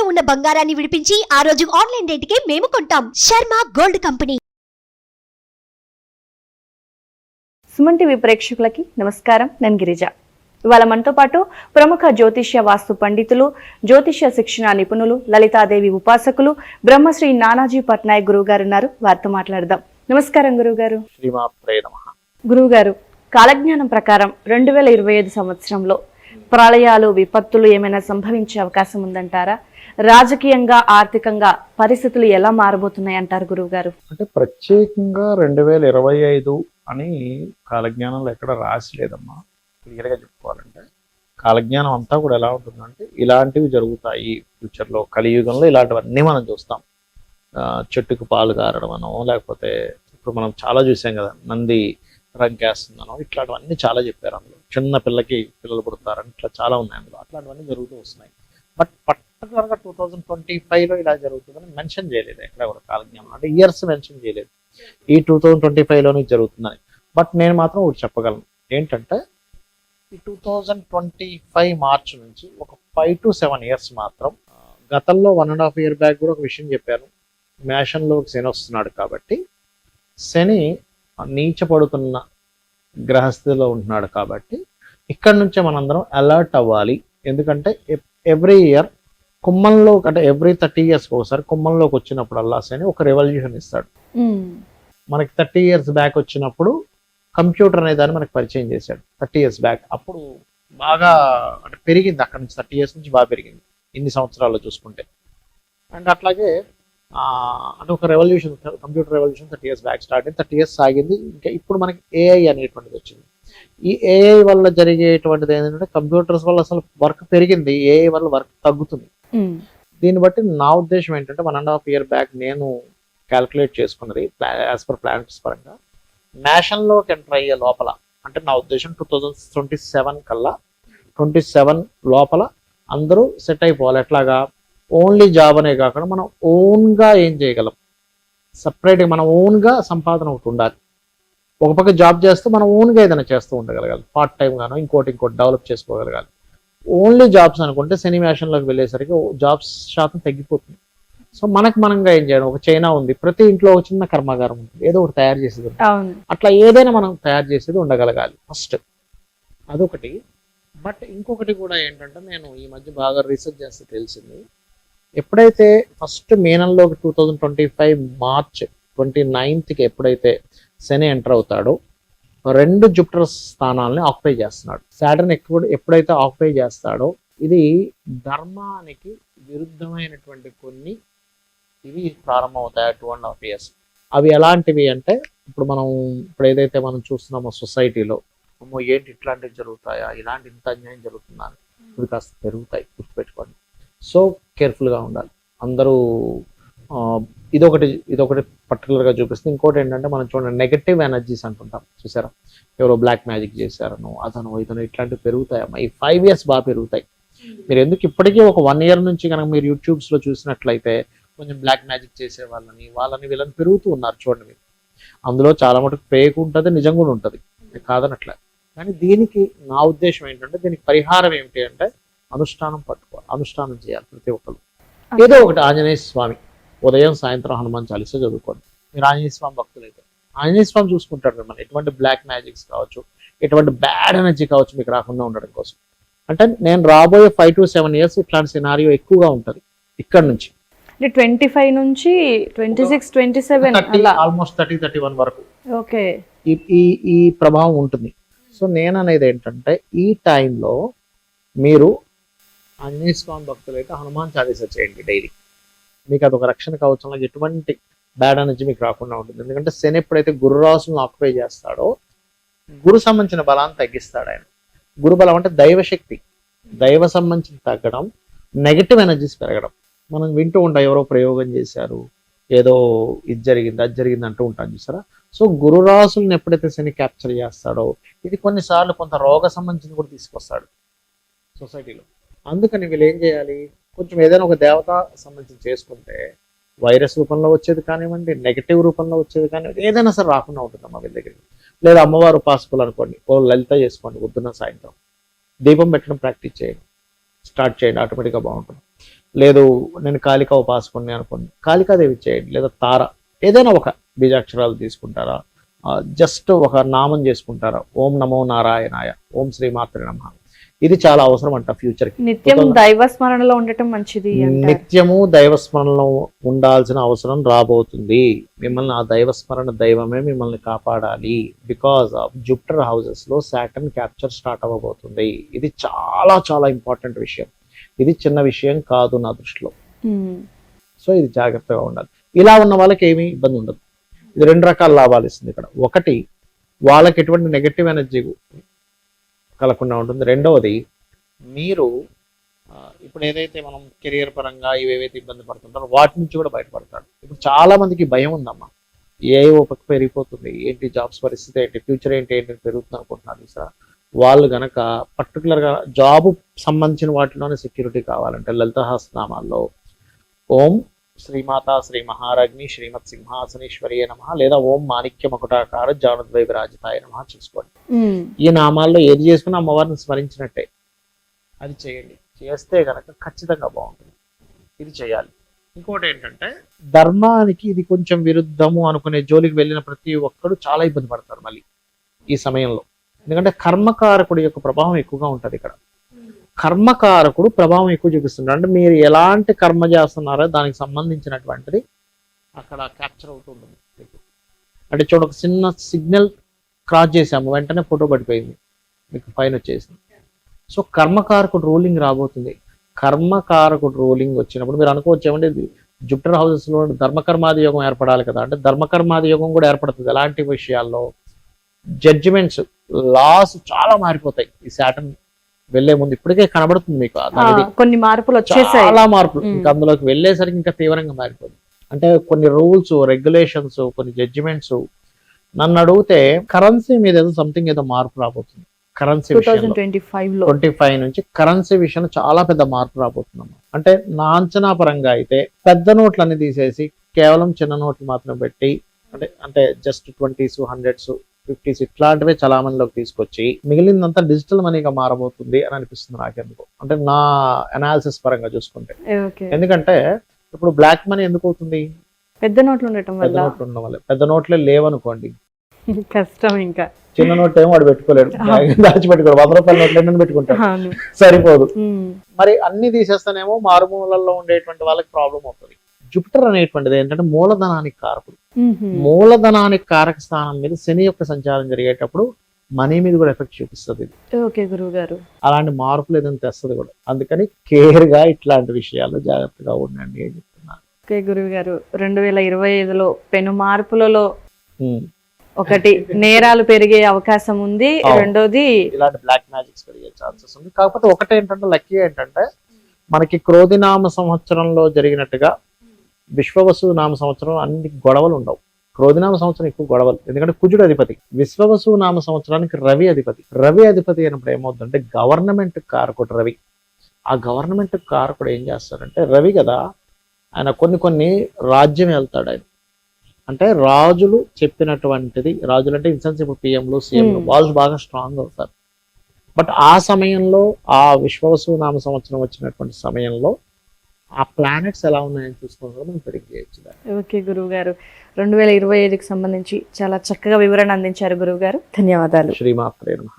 తాకట్టులో ఉన్న బంగారాన్ని విడిపించి ఆ రోజు ఆన్లైన్ రేటుకే మేము కొంటాం. Sharma gold company. Suman TV ప్రేక్షకులకి నమస్కారం. నేను గిరిజ. ఇవాళ మనతో పాటు ప్రముఖ జ్యోతిష్య వాస్తు పండితులు, జ్యోతిష్య శిక్షణ నిపుణులు, లలితాదేవి ఉపాసకులు బ్రహ్మశ్రీ నానాజీ పట్నాయక్ గురువు గారు ఉన్నారు. వారితో మాట్లాడదాం. నమస్కారం గురువుగారు. గురువుగారు, కాలజ్ఞానం ప్రకారం 2025 సంవత్సరంలో ప్రళయాలు, విపత్తులు ఏమైనా సంభవించే అవకాశం ఉందంటారా? రాజకీయంగా, ఆర్థికంగా పరిస్థితులు ఎలా మారబోతున్నాయి అంటారు గురువుగారు? అంటే ప్రత్యేకంగా 2025 అని కాలజ్ఞానంలో ఎక్కడ రాసి లేదమ్మా. క్లియర్గా చెప్పుకోవాలంటే కాలజ్ఞానం అంతా కూడా ఎలా ఉంటుందంటే ఇలాంటివి జరుగుతాయి ఫ్యూచర్లో, కలియుగంలో ఇలాంటివన్నీ మనం చూస్తాం. చెట్టుకు పాలు కారడం అనో, లేకపోతే ఇప్పుడు మనం చాలా చూసాం కదా, నంది రంకేస్తుందనో, ఇట్లాంటివన్నీ చాలా చెప్పారు అందులో. చిన్న పిల్లకి పిల్లలు పుడతారని ఇట్లా చాలా ఉన్నాయి అందులో. అట్లాంటివన్నీ జరుగుతూ వస్తున్నాయి. బట్ పర్టికులర్గా 2025లో ఇలా జరుగుతుందని మెన్షన్ చేయలేదు ఎక్కడ కూడా కాలజ్ఞానం. అంటే ఇయర్స్ మెన్షన్ చేయలేదు ఈ 2025లోనే జరుగుతుందని. బట్ నేను మాత్రం ఒకటి చెప్పగలను ఏంటంటే, ఈ 2025 మార్చ్ నుంచి ఒక 5 to 7 years మాత్రం, గతంలో 1.5 year బ్యాక్ కూడా ఒక విషయం చెప్పాను. మేషంలో శని వస్తున్నాడు కాబట్టి, శని నీచపడుతున్న గ్రహస్థితిలో ఉంటున్నాడు కాబట్టి ఇక్కడ నుంచే మనందరం అలర్ట్ అవ్వాలి. ఎందుకంటే ఎవ్రీ ఇయర్ కుంభంలో, అంటే ఎవ్రీ 30 years ఒకసారి కుంభంలోకి వచ్చినప్పుడల్లా శని ఒక రెవల్యూషన్ ఇస్తాడు. మనకి 30 years బ్యాక్ వచ్చినప్పుడు కంప్యూటర్ అనే దాన్ని మనకు పరిచయం చేశాడు 30 years బ్యాక్. అప్పుడు బాగా అంటే పెరిగింది, అక్కడ నుంచి 30 years నుంచి బాగా పెరిగింది ఇన్ని సంవత్సరాల్లో చూసుకుంటే. అండ్ అట్లాగే అంటే ఒక revolution, computer revolution 30 years back start అయింది, 30 years సాగింది. ఇంకా ఇప్పుడు మనకి ఏఐ అనేటువంటిది వచ్చింది. ఈ ఏఐ వల్ల జరిగేటువంటిది ఏంటంటే, కంప్యూటర్స్ వల్ల అసలు వర్క్ పెరిగింది, ఏఐ వల్ల వర్క్ తగ్గుతుంది. దీన్ని బట్టి నా ఉద్దేశం ఏంటంటే, 1.5 year బ్యాక్ నేను క్యాల్కులేట్ చేసుకున్నది యాజ్ పర్ ప్లానెట్స్ పరంగా, నేషన్లోకి ఎంటర్ అయ్యే లోపల, అంటే నా ఉద్దేశం 2027 కల్లా, 27 లోపల అందరూ సెట్ అయిపోవాలి. ఎట్లాగా, ఓన్లీ జాబ్ అనే కాకుండా మనం ఓన్గా ఏం చేయగలం, సపరేట్గా మన ఓన్గా సంపాదన ఒకటి ఉండాలి. ఒక పక్క జాబ్ చేస్తూ మనం ఓన్గా ఏదైనా చేస్తూ ఉండగలగాలి, పార్ట్ టైం గానో ఇంకోటి డెవలప్ చేసుకోగలగాలి. ఓన్లీ జాబ్స్ అనుకుంటే శని మేషంలోకి వెళ్ళేసరికి జాబ్స్ శాతం తగ్గిపోతుంది. సో మనంగా ఏం చేయడం, ఒక చైనా ఉంది, ప్రతి ఇంట్లో ఒక చిన్న కర్మాగారం ఉంటుంది, ఏదో ఒకటి తయారు చేసేది ఉంటుంది. అట్లా ఏదైనా మనం తయారు చేసేది ఉండగలగాలి ఫస్ట్, అదొకటి. బట్ ఇంకొకటి కూడా ఏంటంటే, నేను ఈ మధ్య బాగా రీసెర్చ్ చేస్తే తెలిసింది, ఎప్పుడైతే ఫస్ట్ మీనంలోకి 2025 మార్చ్ 29th ఎప్పుడైతే శని ఎంటర్ అవుతాడో, 2 జూపిటర్ స్థానాలని ఆక్యుపై చేస్తున్నాడు. సాటర్న్ ఎప్పుడైతే ఆక్యుపై చేస్తాడో, ఇది ధర్మానికి విరుద్ధమైనటువంటి కొన్ని ఇవి ప్రారంభమవుతాయి 2.5 years. అవి ఎలాంటివి అంటే, ఇప్పుడు ఏదైతే మనం చూస్తున్నామో సొసైటీలో, అమ్మో ఏంటి ఇట్లాంటివి జరుగుతాయా, ఇలాంటి ఇంత అన్యాయం జరుగుతుందా, ఇవి కాస్త పెరుగుతాయి, గుర్తుపెట్టుకోండి. సో కేర్ఫుల్గా ఉండాలి అందరూ. ఇదొకటి పర్టికులర్గా చూపిస్తుంది. ఇంకోటి ఏంటంటే, మనం చూడండి నెగటివ్ ఎనర్జీస్ అంటుంటాం చూసారా, ఎవరో బ్లాక్ మ్యాజిక్ చేశారను, అతను ఇట్లాంటివి పెరుగుతాయమ్మా. ఈ 5 years బాగా పెరుగుతాయి. మీరు ఎందుకు ఇప్పటికీ ఒక 1 year నుంచి కనుక మీరు యూట్యూబ్స్లో చూసినట్లయితే, కొంచెం బ్లాక్ మ్యాజిక్ చేసే వీళ్ళని పెరుగుతూ ఉన్నారు చూడండి మీరు. అందులో చాలా మటుకు ఫేక్ ఉంటుంది, నిజం కూడా ఉంటుంది, కాదనట్లే. కానీ దీనికి నా ఉద్దేశం ఏంటంటే, దీనికి పరిహారం ఏమిటి అంటే, అనుష్ఠానం పట్టుకోవాలి, అనుష్ఠానం చేయాలి ప్రతి ఒక్కరు. ఏదో ఒకటి, ఆంజనేయ స్వామి ఉదయం సాయంత్రం హనుమాన్ చాలీసా చదువుకోండి. మీరు ఆంజనేయ స్వామి భక్తులైతే ఆంజనేయ స్వామి చూసుకుంటారు మిమ్మల్ని. ఎటువంటి బ్లాక్ మ్యాజిక్స్ కావచ్చు, ఎటువంటి బ్యాడ్ ఎనర్జీ కావచ్చు మీకు రాకుండా ఉండడం కోసం. అంటే నేను రాబోయే 5 to 7 years ఇట్లాంటి సినారియో ఎక్కువగా ఉంటుంది ఇక్కడ నుంచి. 25 నుంచి 26, 27 ఆల్మోస్ట్ 30, 31 వరకు ఓకే ఈ ప్రభావం ఉంటుంది. సో నేను అనేది ఏంటంటే, ఈ టైంలో మీరు ఆంజనేయ స్వామి భక్తులైతే హనుమాన్ చాలీసా చేయండి డైలీ. మీకు అదొక రక్షణ కవచంలో ఎటువంటి బ్యాడ్ ఎనర్జీ మీకు రాకుండా ఉంటుంది. ఎందుకంటే శని ఎప్పుడైతే గురు రాశులను ఆక్యుపై చేస్తాడో, గురు సంబంధించిన బలాన్ని తగ్గిస్తాడు ఆయన. గురు బలం అంటే దైవశక్తి, దైవ సంబంధించిన తగ్గడం, నెగటివ్ ఎనర్జీస్ పెరగడం. మనం వింటూ ఉంటాం, ఎవరో ప్రయోగం చేశారు, ఏదో ఇది జరిగింది అది జరిగింది అంటూ ఉంటాం చూసారా. సో గురు రాశులను ఎప్పుడైతే శని క్యాప్చర్ చేస్తాడో, ఇది కొన్నిసార్లు కొంత రోగ సంబంధించిన కూడా తీసుకొస్తాడు సొసైటీలో. అందుకని వీళ్ళు ఏం చేయాలి, కొంచెం ఏదైనా ఒక దేవత సంబంధించి చేసుకుంటే, వైరస్ రూపంలో వచ్చేది కానివ్వండి, నెగిటివ్ రూపంలో వచ్చేది కానివ్వండి, ఏదైనా సరే రాకుండా ఉంటుందమ్మా వీళ్ళ దగ్గరికి. లేదా అమ్మవారు ఉపాసకులు అనుకోండి, ఓ లలిత చేసుకోండి, పొద్దున్న సాయంత్రం దీపం పెట్టడం ప్రాక్టీస్ చేయండి, స్టార్ట్ చేయండి, ఆటోమేటిక్గా బాగుంటుంది. లేదు నేను కాళికా ఉపాసకుని అనుకోండి, కాళికాదేవి చేయండి, లేదా తార, ఏదైనా ఒక బీజాక్షరాలు తీసుకుంటారా, జస్ట్ ఒక నామం చేసుకుంటారా, ఓం నమో నారాయణాయ, ఓం శ్రీమాత్రే నమః. ఇది చాలా అవసరం అంట ఫ్యూచర్ కి. నిత్యం దైవ స్మరణలో ఉండటం మంచిది అంటారు. నిత్యము దైవస్మరణలో ఉండాల్సిన అవసరం రాబోతుంది. మిమ్మల్ని ఆ దైవస్మరణ దైవమే మిమ్మల్ని కాపాడాలి. బికాస్ ఆఫ్ జూపిటర్ హౌసెస్ లో సాటర్న్ క్యాప్చర్ స్టార్ట్ అవ్వబోతుంది. ఇది చాలా చాలా ఇంపార్టెంట్ విషయం. ఇది చిన్న విషయం కాదు నా దృష్టిలో. సో ఇది జాగ్రత్తగా ఉండాలి. ఇలా ఉన్న వాళ్ళకి ఏమీ ఇబ్బంది ఉండదు. ఇది రెండు రకాల లాభాలు ఇస్తుంది ఇక్కడ. ఒకటి, వాళ్ళకి ఎటువంటి నెగటివ్ ఎనర్జీ కలగకుండా ఉంటుంది. రెండవది, మీరు ఇప్పుడు ఏదైతే మనం కెరియర్ పరంగా ఇవేవైతే ఇబ్బంది పడుతుంటారో వాటి నుంచి కూడా బయటపడతాడు. ఇప్పుడు చాలా మందికి భయం ఉందమ్మా, ఏ ఒక పెరిగిపోతుంది, ఏంటి జాబ్స్ పరిస్థితి ఏంటి, ఫ్యూచర్ ఏంటి ఏంటి పెరుగుతుంది అనుకుంటున్నారు సార్. వాళ్ళు గనక పర్టికులర్గా జాబ్ సంబంధించిన వాటిలోనే సెక్యూరిటీ కావాలంటే లలితహాస్నామాల్లో ఓం శ్రీమాతా శ్రీ మహారాజ్ని శ్రీమత్ సింహాసనేశ్వరియే నమః, లేదా ఓం మాణిక్య మకుటాకార జానుద్వై విరాజితాయ నమః చేసుకోండి. ఈ నామాల్లో ఏది చేసుకుని అమ్మవారిని స్మరించినట్టే. అది చేయండి. చేస్తే గనక ఖచ్చితంగా బాగుంటుంది. ఇది చేయాలి. ఇంకోటి ఏంటంటే, ధర్మానికి ఇది కొంచెం విరుద్ధము అనుకునే జోలికి వెళ్ళిన ప్రతి ఒక్కరు చాలా ఇబ్బంది పడతారు మళ్ళీ ఈ సమయంలో. ఎందుకంటే కర్మకారకుడి యొక్క ప్రభావం ఎక్కువగా ఉంటుంది ఇక్కడ. కర్మకారకుడు ప్రభావం ఎక్కువ చూపిస్తున్నాడు. అంటే మీరు ఎలాంటి కర్మ చేస్తున్నారో దానికి సంబంధించినటువంటిది అక్కడ క్యాప్చర్ అవుతుంటుంది. అంటే చూడ, ఒక చిన్న సిగ్నల్ క్రాస్ చేసాము, వెంటనే ఫోటో పడిపోయింది, మీకు ఫైన్ వచ్చేసింది. సో కర్మకారకుడు రూలింగ్ రాబోతుంది. కర్మకారకుడు రూలింగ్ వచ్చినప్పుడు మీరు అనుకోవచ్చు, ఏమంటే జూపిటర్ హౌసెస్ లో ధర్మకర్మాది యోగం ఏర్పడాలి కదా. అంటే ధర్మకర్మాది యోగం కూడా ఏర్పడుతుంది. ఎలాంటి విషయాల్లో జడ్జిమెంట్స్, లాస్ చాలా మారిపోతాయి ఈ సాటర్న్ వెళ్లే ముందు. ఇప్పటికే కనబడుతుంది మీకు కొన్ని మార్పులు వచ్చేసాయి, చాలా మార్పులు. ఇంకా అందులోకి వెళ్ళేసరికి ఇంకా తీవ్రంగా మారిపోతుంది. అంటే కొన్ని రూల్స్, రెగ్యులేషన్స్, కొన్ని జడ్జిమెంట్స్. నన్ను అడిగితే కరెన్సీ మీద ఏదో సంథింగ్ ఏదో మార్పు రాబోతుంది. కరెన్సీ 2025 నుంచి కరెన్సీ విషయంలో చాలా పెద్ద మార్పు రాబోతుందమ్మా. అంటే నా అంచనా పరంగా అయితే పెద్ద నోట్లన్నీ తీసేసి కేవలం చిన్న నోట్లు మాత్రం పెట్టి, అంటే జస్ట్ 20s, 100s, 50s ఇట్లాంటివే చలామణిలోకి తీసుకొచ్చి మిగిలినంతా డిజిటల్ మనీగా మారబోతుంది అని అనిపిస్తుంది నాకెందుకు. అంటే నా అనాలిసిస్ పరంగా చూసుకుంటే. ఎందుకంటే ఇప్పుడు బ్లాక్ మనీ ఎందుకు అవుతుంది? పెద్ద నోట్లు ఉండటం వల్ల. పెద్ద నోట్లే లేవనుకోండి, కష్టం. ఇంకా చిన్న నోట్ ఏమో వాడు పెట్టుకోలేడు, దాచిపెట్టుకోడు. 100 రూపాయల నోట్లు ఎన్ని పెట్టుకుంటాడు, సరిపోదు. మరి అన్ని తీసేస్తానేమో మారుమూలల్లో ఉండేటువంటి వాళ్ళకి ప్రాబ్లం అవుతుంది. జూపిటర్ అనేటువంటిది ఏంటంటే మూలధనానికి కారకుడు. మూలధనానికి కారక స్థానం మీద శని యొక్క సంచారం జరిగేటప్పుడు మనీ మీద కూడా ఎఫెక్ట్ చూపిస్తుంది. అలాంటి మార్పులు ఏదైనా తెస్తుంది కూడా. అందుకని కేర్ గా ఇట్లాంటి విషయాల్లో జాగ్రత్తగా ఉండండి అని చెప్తున్నాను. ఓకే గురువు గారు, 2025లో పెను మార్పులలో ఒకటి నేరాలు పెరిగే అవకాశం ఉంది, రెండోది ఇలాంటి బ్లాక్ మ్యాజిక్స్ పెరిగే ఛాన్సెస్ ఉంది. కాకపోతే ఒకటి ఏంటంటే, లక్కీ ఏంటంటే మనకి క్రోధినామ సంవత్సరంలో జరిగినట్టుగా విశ్వవసు నామ సంవత్సరం అన్ని గొడవలు ఉండవు. క్రోధినామ సంవత్సరం ఎక్కువ గొడవలు, ఎందుకంటే కుజుడు అధిపతి. విశ్వవసు నామ సంవత్సరానికి రవి అధిపతి. రవి అధిపతి అయినప్పుడు ఏమవుతుందంటే గవర్నమెంట్ కారకుడు రవి. ఆ గవర్నమెంట్ కారకుడు ఏం చేస్తాడంటే, రవి కదా ఆయన కొన్ని రాజ్యం వెళ్తాడు ఆయన. అంటే రాజులు చెప్పినటువంటిది, రాజులు అంటే ఇన్సెన్స్ ఇప్పుడు పిఎంలు, సీఎంలు, వాళ్ళు బాగా స్ట్రాంగ్ అవుతారు. బట్ ఆ సమయంలో, ఆ విశ్వవసు నామ సంవత్సరం వచ్చినటువంటి సమయంలో ఆ ప్లానెట్స్ ఎలా ఉన్నాయని చూసుకుంటే మనం ప్రిడిక్ట్ చేయొచ్చు. ఓకే గురువు గారు, 2025కి సంబంధించి చాలా చక్కగా వివరణ అందించారు గురువు గారు. ధన్యవాదాలు. శ్రీమాత్రే నమః.